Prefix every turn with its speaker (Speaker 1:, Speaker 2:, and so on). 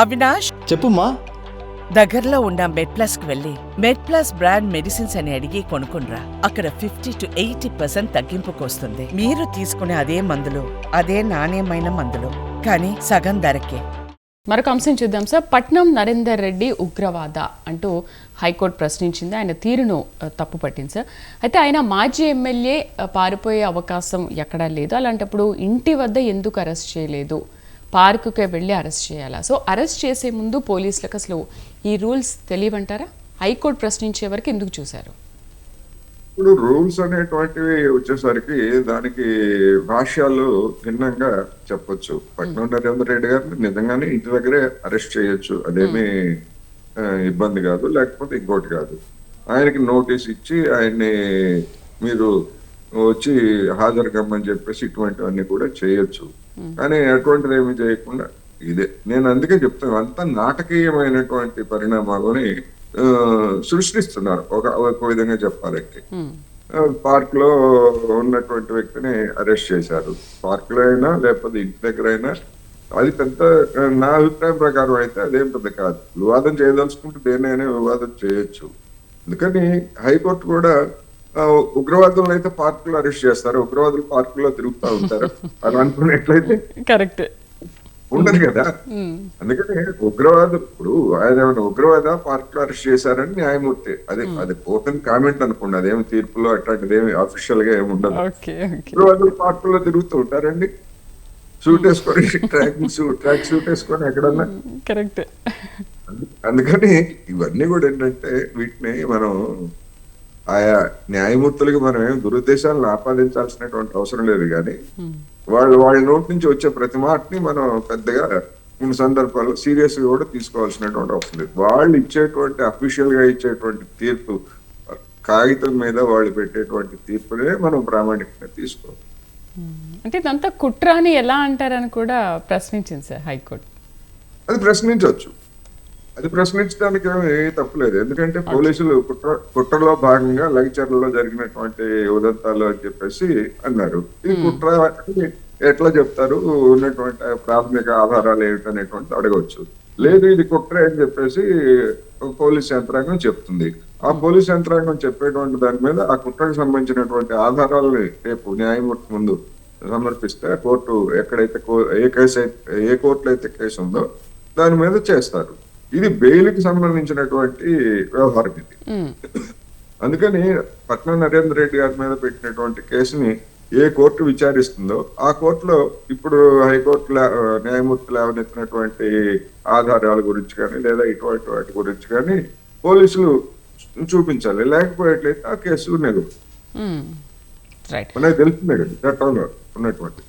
Speaker 1: అవినాష్,
Speaker 2: చెప్పుమా.
Speaker 1: దగ్గరలో ఉన్న మెడ్ప్లస్ కు వెళ్ళి మెడ్ప్లస్ బ్రాండ్ మెడిసిన్స్ అని అడిగి కొనుక్కునరా. అక్కడ 50 to 80% తగ్గింపుకు వస్తుంది. మీరు తీసుకునే అదే మందులు, అదే నాణ్యమైన మందులు, కానీ సగం ధరకే.
Speaker 3: మరొక అంశం చూద్దాం సార్. పట్నం నరేందర్ రెడ్డి ఉగ్రవాద అంటూ హైకోర్టు ప్రశ్నించింది. ఆయన తీరును తప్పు పట్టింది సార్. అయితే ఆయన మాజీ ఎమ్మెల్యే, పారిపోయే అవకాశం ఎక్కడా లేదు. అలాంటప్పుడు ఇంటి వద్ద ఎందుకు అరెస్ట్ చేయలేదు? పార్కుకే వెళ్ళి అరెస్ట్ చేయాలా? సో అరెస్ట్ చేసే ముందు పోలీసులకు అసలు ఈ రూల్స్ తెలియవంటారా? హైకోర్టు ప్రశ్నించే వరకు ఎందుకు చూశారు?
Speaker 4: ఇప్పుడు రూల్స్ అనేటువంటివి వచ్చేసరికి దానికి భాష్యాలు భిన్నంగా చెప్పొచ్చు. పట్నం నరేందర్ రెడ్డి గారిని నిజంగానే ఇంటి దగ్గరే అరెస్ట్ చేయొచ్చు, అదేమీ ఇబ్బంది కాదు, లేకపోతే ఇంకోటి కాదు. ఆయనకి నోటీస్ ఇచ్చి ఆయన్ని మీరు వచ్చి హాజరు కమ్మని చెప్పేసి ఇటువంటివన్నీ కూడా చేయొచ్చు. కానీ అటువంటిది ఏమి చేయకుండా ఇదే నేను అందుకే చెప్తాను, అంత నాటకీయమైనటువంటి పరిణామాలని సృష్టిస్తున్నారు. ఒక విధంగా చెప్పాలంటే పార్క్ లో ఉన్నటువంటి వ్యక్తిని అరెస్ట్ చేశారు. పార్క్ లో అయినా లేకపోతే ఇంటి దగ్గర అయినా అది పెద్ద, నా అభిప్రాయం ప్రకారం అయితే అదేం పెద్ద కాదు. వివాదం చేయదలుచుకుంటే దేనైనా వివాదం చేయొచ్చు. అందుకని హైకోర్టు కూడా ఉగ్రవాదులను అయితే పార్కులో అరెస్ట్ చేస్తారు, ఉగ్రవాదులు పార్కులో తిరుగుతూ ఉంటారు అని అనుకున్నట్లయితే
Speaker 3: కరెక్ట్
Speaker 4: ఉండదు కదా. అందుకని ఉగ్రవాదులు, ఇప్పుడు ఆయన ఏమైనా ఉగ్రవాద పార్క్ లో అరెస్ట్ చేశారని న్యాయమూర్తి, అది ఓపెన్ కామెంట్ అనుకోండి, అదేమి తీర్పులో అట్లాంటిది ఏమి అఫీషియల్ గా ఏమి ఉండదు. ఉగ్రవాదులు పార్కులో తిరుగుతూ ఉంటారండి, సూట్ వేసుకొని ట్రాక్ సూట్ వేసుకొని ఎక్కడన్నా.
Speaker 3: కరెక్ట్.
Speaker 4: అందుకని ఇవన్నీ కూడా ఏంటంటే వీటిని మనం ఆయా న్యాయమూర్తులకి మనం ఏం దురుద్దేశాలను ఆపాదించాల్సినటువంటి అవసరం లేదు. కానీ వాళ్ళ నోటి నుంచి వచ్చే ప్రతి మాటని మనం పెద్దగా కొన్ని సందర్భాల్లో సీరియస్ గా కూడా తీసుకోవాల్సినటువంటి అవసరం లేదు. వాళ్ళు ఇచ్చేటువంటి అఫీషియల్ గా ఇచ్చేటువంటి తీర్పు, కాగితం మీద వాళ్ళు పెట్టేటువంటి తీర్పునే మనం ప్రామాణికంగా తీసుకోవాలి.
Speaker 3: అంటే ఇదంతా కుట్ర అని ఎలా అంటారని కూడా ప్రశ్నించింది సార్ హైకోర్టు.
Speaker 4: అది ప్రశ్నించవచ్చు, అది ప్రశ్నించడానికి ఏమీ తప్పులేదు. ఎందుకంటే పోలీసులు కుట్రలో భాగంగా లగచర్లలో జరిగినటువంటి ఉదంతాలు అని చెప్పేసి అన్నారు. ఇది కుట్ర ఎట్లా చెప్తారు, ఉన్నటువంటి ప్రాథమిక ఆధారాలు ఏమిటనేటువంటి అడగవచ్చు. లేదు ఇది కుట్ర అని చెప్పేసి పోలీస్ యంత్రాంగం చెప్తుంది. ఆ పోలీస్ యంత్రాంగం చెప్పేటువంటి దాని మీద ఆ కుట్రకు సంబంధించినటువంటి ఆధారాలని రేపు న్యాయమూర్తి ముందు సమర్పిస్తే కోర్టు ఎక్కడైతే ఏ కోర్టులో అయితే కేసు ఉందో దాని మీద చేస్తారు. ఇది బెయిల్కి సంబంధించినటువంటి వ్యవహారం ఇది. అందుకని పట్నం నరేందర్ రెడ్డి గారి మీద పెట్టినటువంటి కేసుని ఏ కోర్టు విచారిస్తుందో ఆ కోర్టులో ఇప్పుడు హైకోర్టు న్యాయమూర్తి లేవనెత్తినటువంటి ఆధారాల గురించి కానీ లేదా ఇటువంటి వాటి గురించి కానీ పోలీసులు చూపించాలి. లేకపోయేట్లయితే ఆ కేసు నెగ్గు మనకు తెలుస్తుంది కదా చట్టంలో ఉన్నటువంటి.